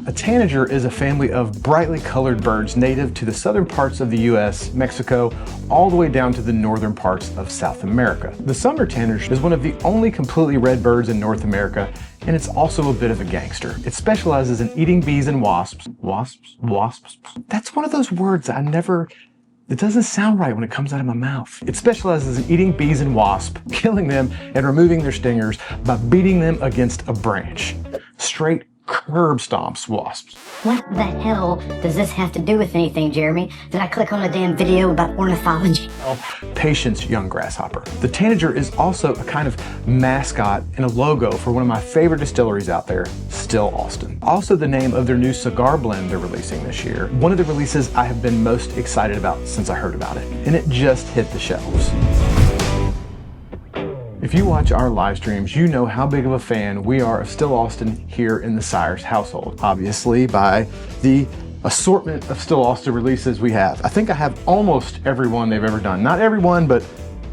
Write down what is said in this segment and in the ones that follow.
A tanager is a family of brightly colored birds native to the southern parts of the US, Mexico, all the way down to the northern parts of South America. The summer tanager is one of the only completely red birds in North America, and it's also a bit of a gangster. It specializes in eating bees and wasps. Wasps? That's one of those words it doesn't sound right when it comes out of my mouth. It specializes in eating bees and wasps, killing them and removing their stingers by beating them against a branch. Straight curb stomps wasps. What the hell does this have to do with anything, Jeremy? Did I click on a damn video about ornithology? Patience, young grasshopper. The tanager is also a kind of mascot and a logo for one of my favorite distilleries out there, Still Austin. Also the name of their new cigar blend they're releasing this year. One of the releases I have been most excited about since I heard about it, and it just hit the shelves. If you watch our live streams, you know how big of a fan we are of Still Austin here in the Sires household. Obviously, by the assortment of Still Austin releases we have. I think I have almost every one they've ever done. Not every one, but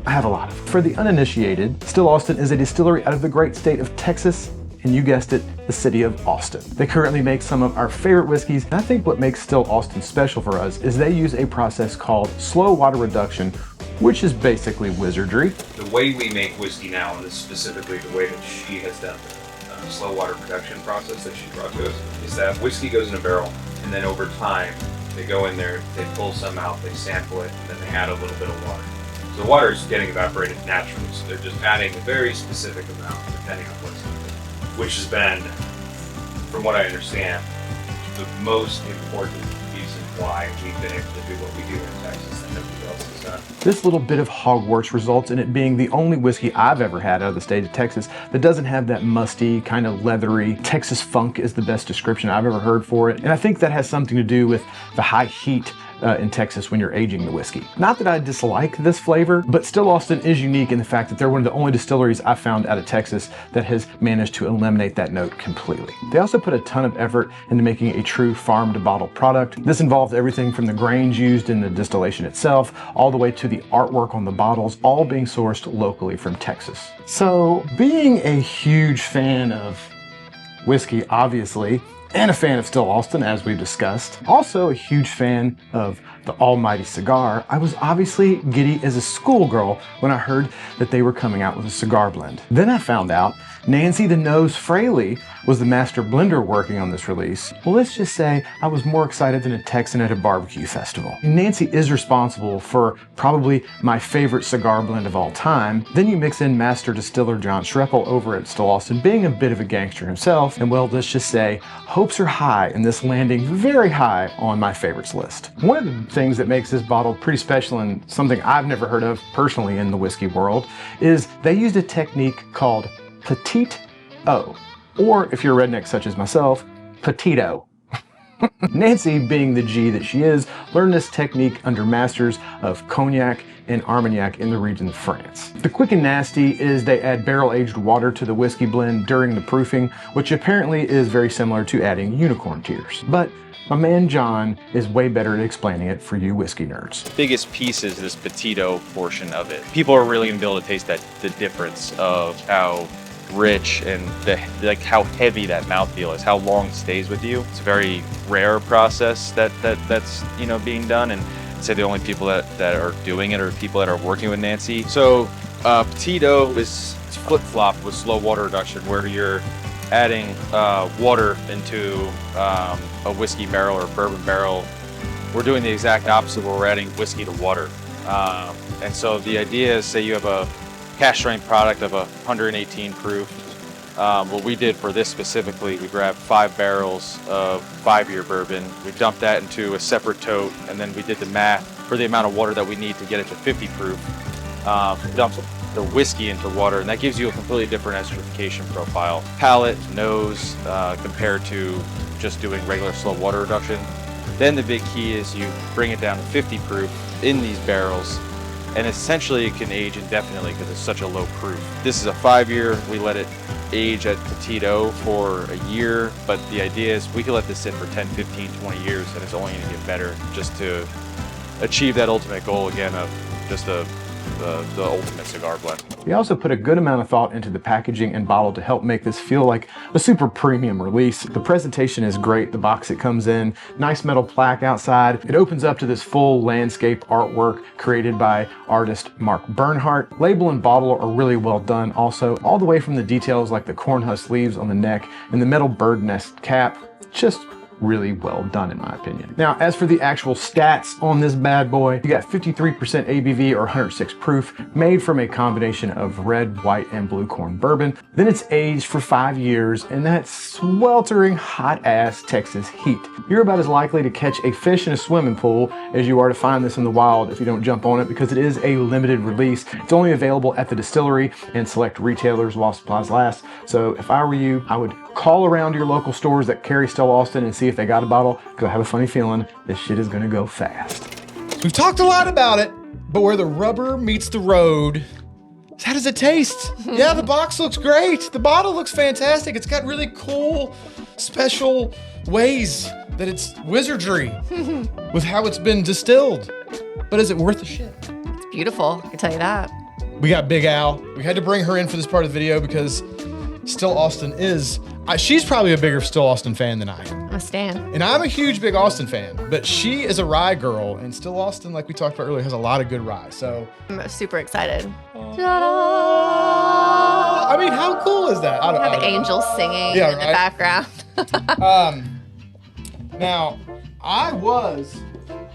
I have a lot of them. For the uninitiated, Still Austin is a distillery out of the great state of Texas, and you guessed it, the city of Austin. They currently make some of our favorite whiskeys, and I think what makes Still Austin special for us is they use a process called slow water reduction, which is basically wizardry. The way we make whiskey now, and this is specifically the way that she has done the slow water production process that she brought to us, is that whiskey goes in a barrel, and then over time, they go in there, they pull some out, they sample it, and then they add a little bit of water. So the water is getting evaporated naturally, so they're just adding a very specific amount depending on what's in it, which has been, from what I understand, the most important reason why we've been able to do what we do in Texas that nobody else has done. This little bit of Hogwarts results in it being the only whiskey I've ever had out of the state of Texas that doesn't have that musty, kind of leathery, Texas funk is the best description I've ever heard for it. And I think that has something to do with the high heat in Texas when you're aging the whiskey. Not that I dislike this flavor, but Still Austin is unique in the fact that they're one of the only distilleries I've found out of Texas that has managed to eliminate that note completely. They also put a ton of effort into making a true farm to bottle product. This involves everything from the grains used in the distillation itself, all the way to the artwork on the bottles, all being sourced locally from Texas. So being a huge fan of whiskey, obviously, and a fan of Still Austin, as we've discussed. Also a huge fan of the almighty cigar. I was obviously giddy as a schoolgirl when I heard that they were coming out with a cigar blend. Then I found out Nancy the Nose Fraley was the master blender working on this release. Well, let's just say I was more excited than a Texan at a barbecue festival. Nancy is responsible for probably my favorite cigar blend of all time. Then you mix in master distiller John Schreppel over at Still Austin, being a bit of a gangster himself, and well, let's just say hopes are high and this landing very high on my favorites list. One of the things that makes this bottle pretty special and something I've never heard of personally in the whiskey world is they used a technique called Petite O, or if you're a redneck such as myself, Petito. Nancy, being the G that she is, learned this technique under masters of Cognac and Armagnac in the region of France. The quick and nasty is they add barrel-aged water to the whiskey blend during the proofing, which apparently is very similar to adding unicorn tears. But my man John is way better at explaining it for you whiskey nerds. Biggest piece is this Petito portion of it. People are really gonna be able to taste the difference of how rich and how heavy that mouthfeel is, how long it stays with you. It's a very rare process that's being done, and I'd say the only people that are doing it are people that are working with Nancy. So Petito is flip-flop with slow water reduction, where you're adding water into a whiskey barrel or bourbon barrel. We're doing the exact opposite, where we're adding whiskey to water. And so the idea is, say you have a cask strength product of 118 proof. What we did for this specifically, we grabbed 5 barrels of 5-year bourbon. We dumped that into a separate tote, and then we did the math for the amount of water that we need to get it to 50 proof. Dumped the whiskey into water, and that gives you a completely different esterification profile. Palate, nose, compared to just doing regular slow water reduction. Then the big key is you bring it down to 50 proof in these barrels, and essentially it can age indefinitely because it's such a low proof. This is a 5-year. We let it age at Petito for a year, but the idea is we can let this sit for 10, 15, 20 years, and it's only going to get better, just to achieve that ultimate goal again of just a the ultimate cigar blend. We also put a good amount of thought into the packaging and bottle to help make this feel like a super premium release. The presentation is great, the box it comes in, nice metal plaque outside. It opens up to this full landscape artwork created by artist Mark Bernhardt. Label and bottle are really well done also, all the way from the details like the corn husk leaves on the neck and the metal bird nest cap. Just really well done in my opinion. Now, as for the actual stats on this bad boy, you got 53% ABV or 106 proof, made from a combination of red, white, and blue corn bourbon. Then it's aged for 5 years in that sweltering hot ass Texas heat. You're about as likely to catch a fish in a swimming pool as you are to find this in the wild if you don't jump on it, because it is a limited release. It's only available at the distillery and select retailers while supplies last. So if I were you, I would call around your local stores that carry Still Austin and see if they got a bottle, because I have a funny feeling this shit is gonna go fast. We've talked a lot about it, but where the rubber meets the road, how does it taste? Yeah, the box looks great. The bottle looks fantastic. It's got really cool, special ways that it's wizardry with how it's been distilled. But is it worth the shit? It's beautiful, I can tell you that. We got Big Al. We had to bring her in for this part of the video because Still Austin is, she's probably a bigger Still Austin fan than I am. I'm a stan. And I'm a huge Big Austin fan, but she is a rye girl, and Still Austin, like we talked about earlier, has a lot of good rye. So I'm super excited. I mean, how cool is that? I I have don't know. angels singing Yeah, in the right? background. Now, I was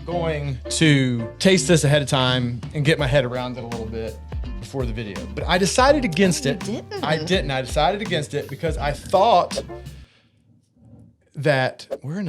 going to taste this ahead of time and get my head around it a little bit before the video, but I decided against it. You didn't? I didn't. I decided against it because I thought that where's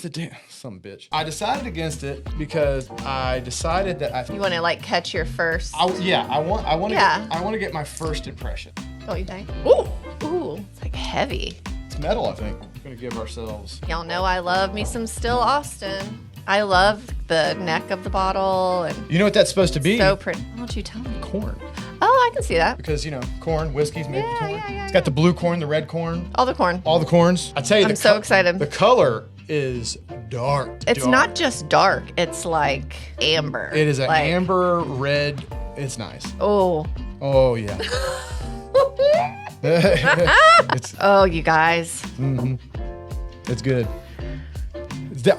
the damn some bitch? I decided against it because I decided that You want to like catch your first, I want to Yeah. get my first impression. don't you think? Ooh, it's like heavy. It's metal, I think. We're gonna give ourselves. Y'all know I love me some Still Austin. I love the neck of the bottle and You know what that's supposed to be? so pretty. Why don't you tell me? Corn. Oh, I can see that. Because, you know, corn, whiskey's made with Yeah, corn. yeah, It's got the blue corn, the red corn, All the corn. all the corns. I tell you, I'm so excited. The color is dark. It's dark. not just dark, it's like amber. It is an Like, amber red. It's nice. Oh. Oh, yeah. it's Oh, you guys. it's good.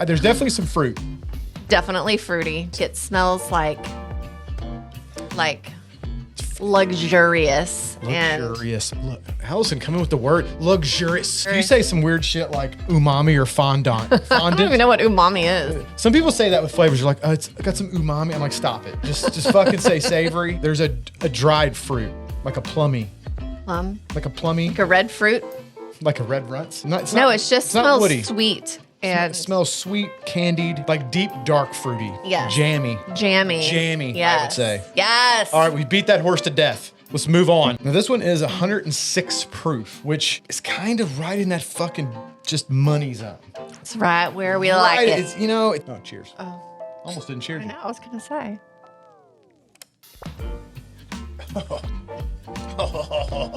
There's definitely some fruit. Definitely fruity. It smells like luxurious. Luxurious. Look, Allison, come in with the word luxurious. You say some weird shit like umami or fondant. I don't even know what umami is. Some people say that with flavors. You're like, oh, it's got some umami. I'm like, stop it. Just fucking say savory. There's a dried fruit, like a plummy. Like Like a red fruit. a red runts. No, it just not smells woody. sweet It and smells sweet, candied, like deep, dark, fruity. Yes. Jammy. jammy. Jammy, I would Yes. say. Yes. All right, we beat that horse to death. Let's move on. Now, this one is 106 proof, which is kind of right in that fucking just money zone. It's right where we like Right, it. it's, you know, oh, cheers. Oh, Almost didn't cheers. I know. I was gonna say.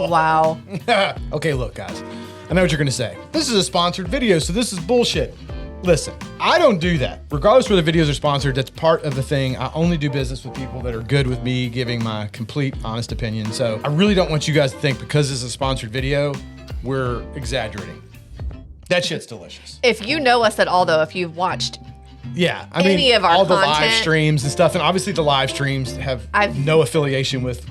Wow. Okay, look, guys. I know what you're gonna say. This is a sponsored video, so this is bullshit. Listen, I don't do that. Regardless where the videos are sponsored, that's part of the thing. I only do business with people that are good with me giving my complete, honest opinion. So I really don't want you guys to think because this is a sponsored video, we're exaggerating. That shit's delicious. If you know us at all, though, if you've watched Yeah, I Any mean, of our all the live content- streams and stuff, and obviously the live streams have I've- no affiliation with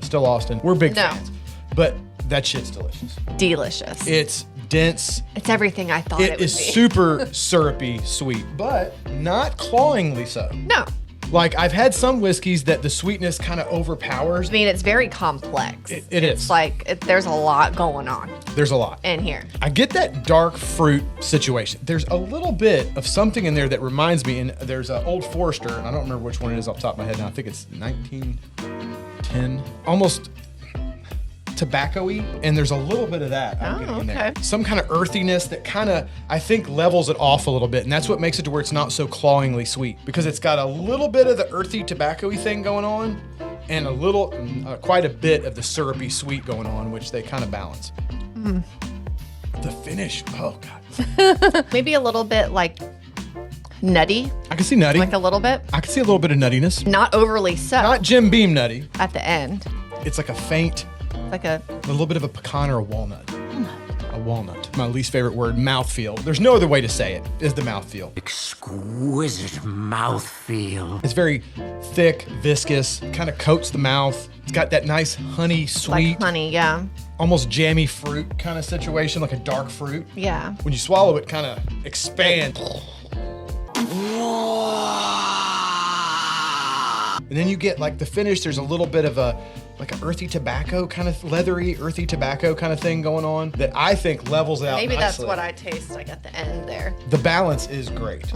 Still Austin. We're big No. fans, but that shit's delicious. delicious, It's dense. it's everything I thought it It would is be. super syrupy sweet, but not clawingly so. No, Like I've had some whiskeys that the sweetness kind of overpowers. I mean it's very complex. It It's is. like there's a lot going on There's a lot. in here. I get that dark fruit situation. There's a little bit of something in there that reminds me, and there's an Old Forester, and I don't remember which one it is off the top of my head now. I think it's 1910. Almost tobacco-y, and there's a little bit of that I'm getting in there. okay. Some kind of earthiness that kind of, I think, levels it off a little bit, and that's what makes it to where it's not so clawingly sweet, because it's got a little bit of the earthy tobacco-y thing going on, and a little, quite a bit of the syrupy sweet going on, which they kind of balance. The finish, oh God. Maybe a little bit like nutty, I can see nutty. like a little bit. I can see a little bit of nuttiness. Not overly so. Not Jim Beam nutty. At the end. It's like a faint, Like a little bit of a pecan or a walnut. A walnut. My least favorite word, mouthfeel. There's no other way to say it, is the mouthfeel. Exquisite mouthfeel. It's very thick, viscous, kind of coats the mouth. It's got that nice honey, sweet, like honey, yeah. almost jammy fruit kind of situation, like a dark fruit. Yeah. When you swallow it, kind of expands. And then you get like the finish, there's a little bit of a, like an earthy tobacco kind of, leathery, earthy tobacco kind of thing going on that I think levels out Maybe that's nicely. what I taste like at the end there. The balance is great.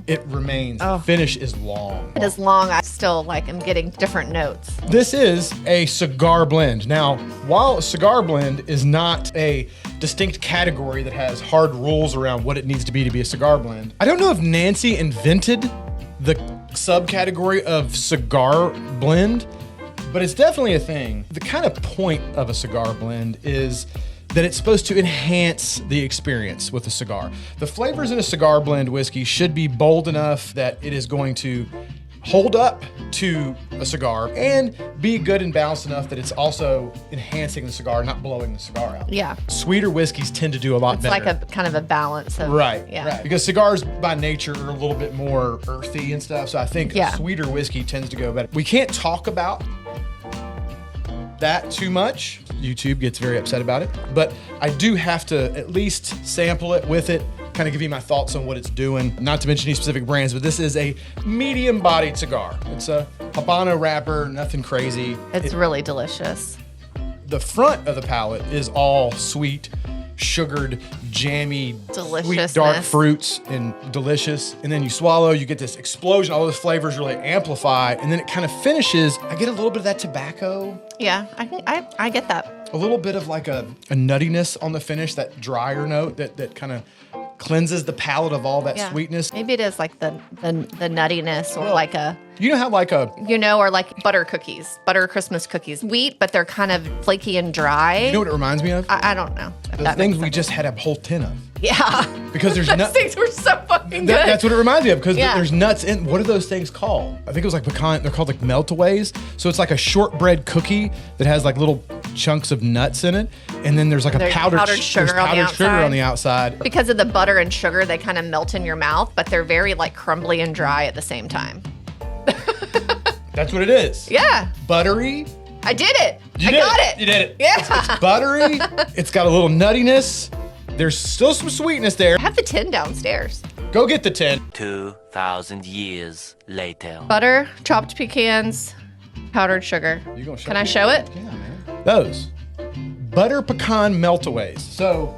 It remains, the finish is long. It is long. I still like am getting different notes. This is a cigar blend. Now, while a cigar blend is not a distinct category that has hard rules around what it needs to be a cigar blend, I don't know if Nancy invented the subcategory of cigar blend, but it's definitely a thing. The kind of point of a cigar blend is that it's supposed to enhance the experience with a cigar. The flavors in a cigar blend whiskey should be bold enough that it is going to hold up to a cigar and be good and balanced enough that it's also enhancing the cigar, not blowing the cigar out. Yeah. Sweeter whiskeys tend to do a lot It's better. like a kind of a balance of Right, Yeah. right. Because cigars by nature are a little bit more earthy and stuff, so I think Yeah. a sweeter whiskey tends to go better. We can't talk about that too much. YouTube gets very upset about it, but I do have to at least sample it with it, kind of give you my thoughts on what it's doing. Not to mention any specific brands, but this is a medium-bodied cigar. It's a Habano wrapper, nothing crazy. It's really delicious. The front of the palate is all sweet, sugared, jammy, sweet Deliciousness. dark fruits and delicious. And then you swallow, you get this explosion, all those flavors really amplify, and then it kind of finishes. I get a little bit of that tobacco, Yeah, I get that. a little bit of like a nuttiness on the finish, that drier note that kind of cleanses the palate of all that Yeah. sweetness. Maybe it is like the nuttiness or Well, like a, You know how like a, or like butter cookies, butter Christmas cookies. Wheat, but they're kind of flaky and dry. you know what it reminds me of? I don't know. if The that things makes we sense. just had a whole tin of. Yeah. Because there's Those nut. things were so fucking good. That's what it reminds me of, because Yeah. there's nuts in. What are those things called? I think it was like pecan. They're called like meltaways. So it's like a shortbread cookie that has like little chunks of nuts in it, and then there's like a There's powdered sugar there's on the powdered sugar outside. on the outside. Because of the butter and sugar, they kind of melt in your mouth, but they're very like crumbly and dry at the same time. That's what it is. Yeah, Buttery. I did it. You I did got it. it. You did it. Yeah. It's buttery. It's got a little nuttiness. There's still some sweetness there. I have the tin downstairs. Go get the tin. 2,000 years later. Butter, chopped pecans, powdered sugar. You gonna show Can I people? show it? Yeah, man. Those butter pecan meltaways. So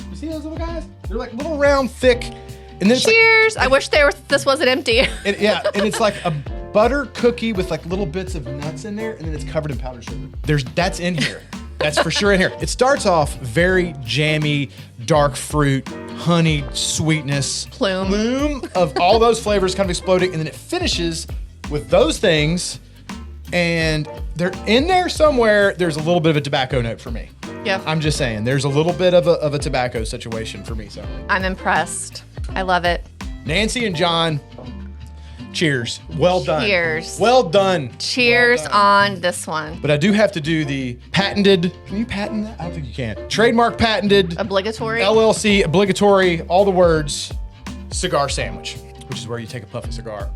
you see those little guys? They're like little round, thick, and then it's like, Cheers. I wish this wasn't empty. and it's like a butter cookie with like little bits of nuts in there, and then it's covered in powdered sugar. That's in here. That's for sure in here. It starts off very jammy, dark fruit, honey, sweetness, Plume. of all those flavors kind of exploding, and then it finishes with those things, and they're in there somewhere. There's a little bit of a tobacco note for me. Yeah. I'm just saying, there's a little bit of a tobacco situation for me. So, I'm impressed. I love it. Nancy and John, cheers. Well done. Cheers. Well done. Cheers Well done. on this one. But I do have to do the patented. Can you patent that? I don't think you can. Trademark patented, Obligatory. LLC, obligatory, all the words, cigar sandwich, which is where you take a puff of cigar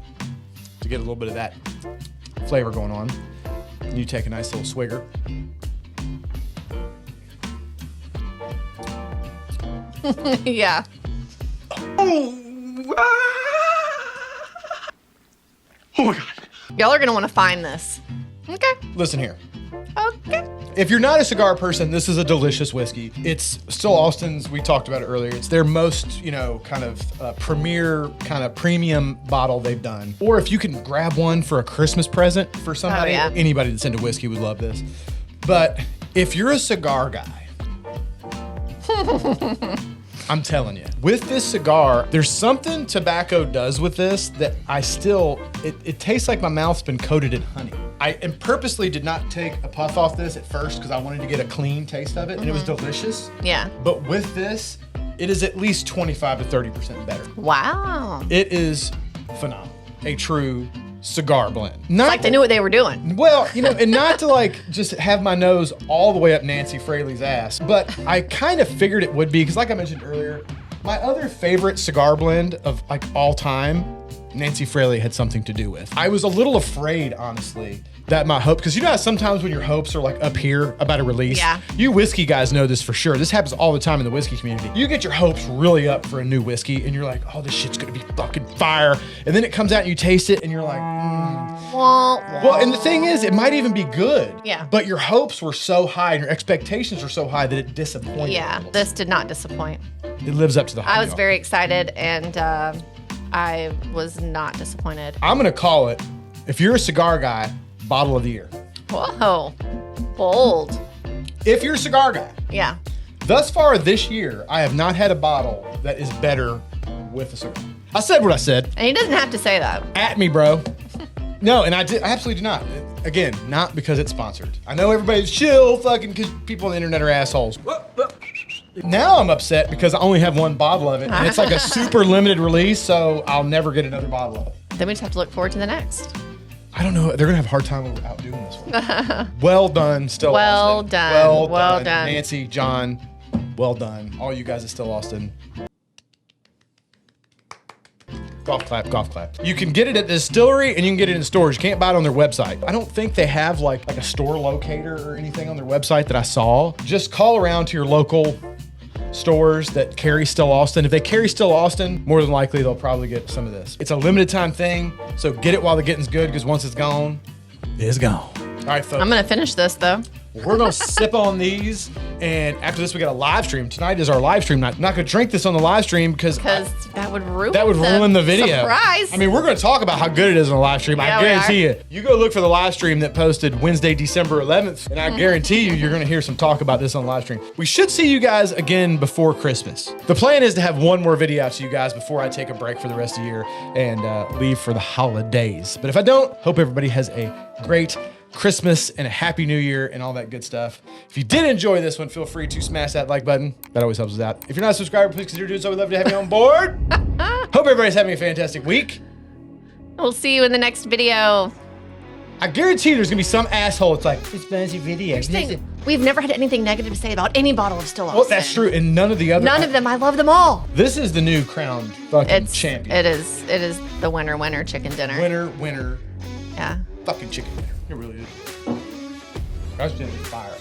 to get a little bit of that flavor going on. And you take a nice little swigger. Yeah. Oh my God. Y'all are gonna want to find this. Okay. Listen here. Okay. If you're not a cigar person, this is a delicious whiskey. It's still Austin's, we talked about it earlier. It's their most, kind of premier, kind of premium bottle they've done. Or if you can grab one for a Christmas present for somebody, yeah. anybody that's into whiskey would love this. But if you're a cigar guy, I'm telling you, with this cigar, there's something tobacco does with this that it tastes like my mouth's been coated in honey. I purposely did not take a puff off this at first because I wanted to get a clean taste of it, and it was delicious. Yeah. But with this, it is at least 25 to 30% better. Wow. It is phenomenal. A true cigar blend. Not Like they knew what they were doing. Well, you know, and not to like just have my nose all the way up Nancy Fraley's ass, but I kind of figured it would be because, like I mentioned earlier, my other favorite cigar blend of like all time, Nancy Fraley had something to do with. I was a little afraid, honestly, that my hope, because you know how sometimes when your hopes are like up here about a release, Yeah. you whiskey guys know this for sure. This happens all the time in the whiskey community. You get your hopes really up for a new whiskey and you're like, oh, this shit's gonna be fucking fire. And then it comes out and you taste it and you're like, Well, and the thing is, it might even be good. Yeah. But your hopes were so high and your expectations were so high that it disappointed. Yeah, a little. this did not disappoint. It lives up to the hype. I was very excited, and I was not disappointed. I'm gonna call it, if you're a cigar guy, bottle of the year. Whoa, bold. If you're a cigar guy. Yeah. Thus far this year, I have not had a bottle that is better with a cigar. I said what I said. And he doesn't have to say that. At me, bro. No, and I absolutely do not. Again, not because it's sponsored. I know everybody's chill, fucking, because people on the internet are assholes. Now I'm upset because I only have one bottle of it, and it's like a super limited release, so I'll never get another bottle of it. Then we just have to look forward to the next. I don't know. They're gonna have a hard time outdoing this one. Well done, Still Well Austin. done. Well done. Nancy, John, well done. All you guys at Still Austin. Golf clap, golf clap. You can get it at the distillery and you can get it in stores. You can't buy it on their website. I don't think they have like a store locator or anything on their website that I saw. Just call around to your local stores that carry Still Austin. If they carry Still Austin, more than likely they'll probably get some of this. It's a limited time thing, so get it while the getting's good, because once it's gone, it's gone. All right, folks. I'm going to finish this, though. We're gonna sip on these, and after this we got a live stream. Tonight is our live stream night. Not gonna drink this on the live stream because that would ruin the video. Surprise. I mean, we're gonna talk about how good it is on the live stream. Yeah, I we guarantee you. You go look for the live stream that posted Wednesday, December 11th, and I guarantee you're gonna hear some talk about this on the live stream. We should see you guys again before Christmas. The plan is to have one more video out to you guys before I take a break for the rest of the year and leave for the holidays. But if I don't, hope everybody has a great Christmas and a happy new year and all that good stuff. If you did enjoy this one, feel free to smash that like button. That always helps us out. If you're not a subscriber, please consider doing so. We'd love to have you on board. Hope everybody's having a fantastic week. We'll see you in the next video. I guarantee there's gonna be some asshole. It's like, it's fancy video. We've never had anything negative to say about any bottle of Still Austin. Well, that's true, and none of the other. None of them. I love them all. This is the new crowned fucking It's champion. It is the winner chicken dinner. Winner, Yeah. fucking chicken dinner. It really is. That's just fire.